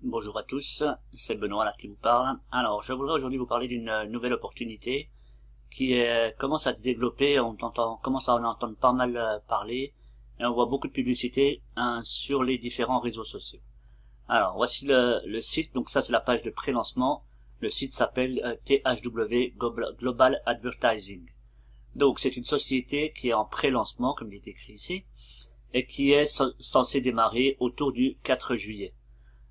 Bonjour à tous, c'est Benoît là qui vous parle. Alors, je voudrais aujourd'hui vous parler d'une nouvelle opportunité qui commence à se développer. Commence à en entendre pas mal parler et on voit beaucoup de publicité sur les différents réseaux sociaux. Alors, voici le site. Donc ça, c'est la page de pré-lancement. Le site s'appelle THW Global Advertising. Donc, c'est une société qui est en pré-lancement, comme il est écrit ici, et qui est censée démarrer autour du 4 juillet.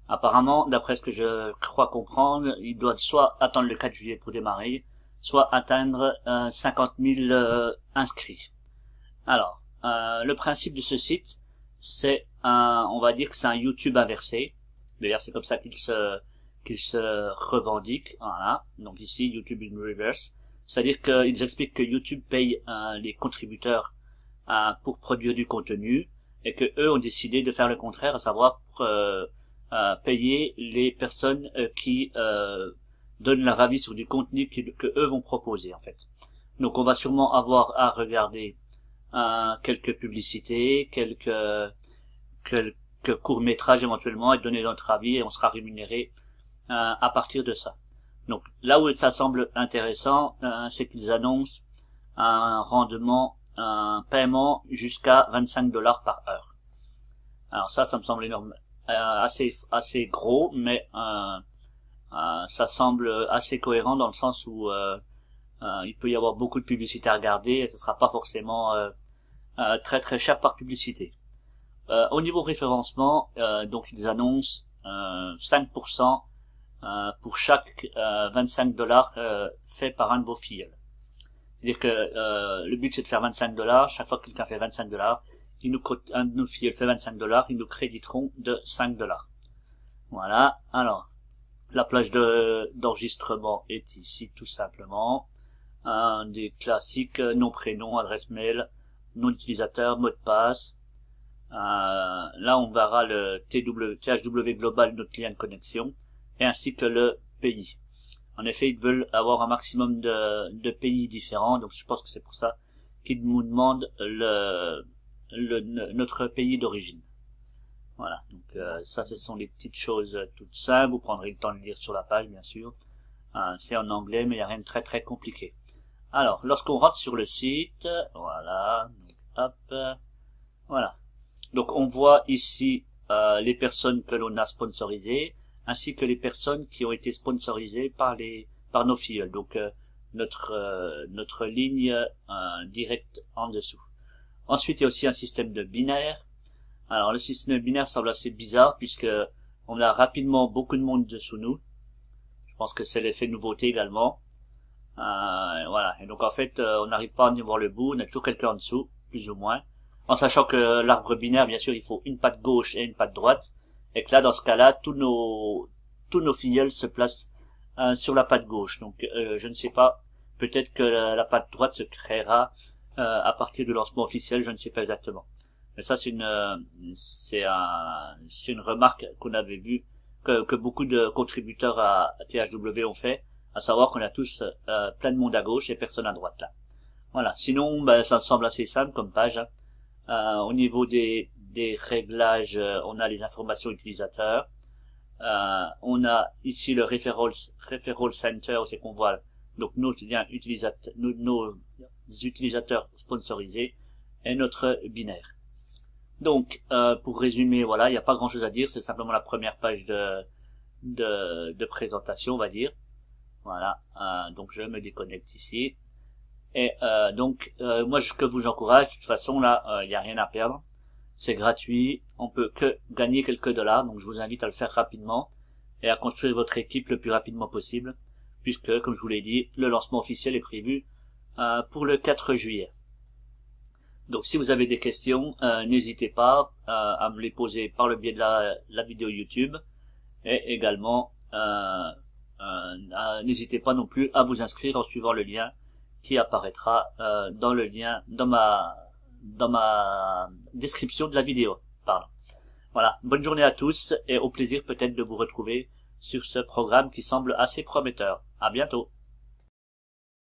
Apparemment, d'après ce que je crois comprendre, ils doivent soit attendre le 4 juillet pour démarrer, soit atteindre 50 000 inscrits. Alors, le principe de ce site, c'est on va dire que c'est un YouTube inversé. D'ailleurs, c'est comme ça qu'il se revendique. Voilà. Donc ici, YouTube in reverse. C'est-à-dire qu'ils expliquent que YouTube paye les contributeurs pour produire du contenu et que eux ont décidé de faire le contraire, à savoir payer les personnes qui donnent leur avis sur du contenu que eux vont proposer en fait. Donc on va sûrement avoir à regarder quelques publicités, quelques courts-métrages éventuellement et donner notre avis et on sera rémunéré à partir de ça. Donc là où ça semble intéressant, c'est qu'ils annoncent un rendement, un paiement jusqu'à 25 $ par heure. Alors ça me semble énorme. Assez gros, mais ça semble assez cohérent dans le sens où il peut y avoir beaucoup de publicité à regarder et ce sera pas forcément très très cher par publicité. Au niveau référencement, donc ils annoncent 5% pour chaque 25 $ fait par un de vos filleuls. C'est-à-dire que le but c'est de faire 25 $, chaque fois que quelqu'un fait 25 $, un de nos filleuls fait 25 $, ils nous créditeront de 5 $. Voilà. Alors, la plage d'enregistrement est ici tout simplement. Des classiques, nom, prénom, adresse mail, nom d'utilisateur, mot de passe. Là, on verra le THW Global, notre lien de connexion, et ainsi que le pays. En effet, ils veulent avoir un maximum de pays différents, donc je pense que c'est pour ça qu'ils nous demandent notre pays d'origine. Voilà, donc ça ce sont des petites choses toutes simples, vous prendrez le temps de lire sur la page bien sûr. C'est en anglais mais il n'y a rien de très très compliqué. Alors, lorsqu'on rentre sur le site, voilà, donc, hop, voilà. Donc on voit ici les personnes que l'on a sponsorisées, ainsi que les personnes qui ont été sponsorisées par nos filleuls. Donc notre ligne directe en dessous. Ensuite, il y a aussi un système de binaire. Alors, le système de binaire semble assez bizarre puisque on a rapidement beaucoup de monde dessous nous. Je pense que c'est l'effet nouveauté également. Voilà. Et donc, en fait, on n'arrive pas à y voir le bout. On a toujours quelqu'un en dessous, plus ou moins. En sachant que l'arbre binaire, bien sûr, il faut une patte gauche et une patte droite. Et que là, dans ce cas-là, tous nos filleuls se placent sur la patte gauche. Donc, je ne sais pas. Peut-être que la patte droite se créera à partir du lancement officiel, je ne sais pas exactement. Mais ça, c'est une remarque qu'on avait vue, que beaucoup de contributeurs à THW ont fait, à savoir qu'on a tous plein de monde à gauche et personne à droite là. Voilà. Sinon, ça me semble assez simple comme page. Au niveau des réglages, on a les informations utilisateurs. On a ici le referral center, c'est qu'on voit donc nos utilisateurs sponsorisés et notre binaire. Donc, pour résumer, voilà, il n'y a pas grand chose à dire, c'est simplement la première page de présentation, on va dire. Voilà, donc je me déconnecte ici. Et donc, moi, ce que vous encourage, de toute façon, là, il n'y a rien à perdre. C'est gratuit, on peut que gagner quelques $, donc je vous invite à le faire rapidement et à construire votre équipe le plus rapidement possible, puisque, comme je vous l'ai dit, le lancement officiel est prévu pour le 4 juillet. Donc si vous avez des questions, n'hésitez pas à me les poser par le biais de la vidéo YouTube et également n'hésitez pas non plus à vous inscrire en suivant le lien qui apparaîtra dans ma description de la vidéo. Pardon. Voilà, bonne journée à tous et au plaisir peut-être de vous retrouver sur ce programme qui semble assez prometteur. À bientôt.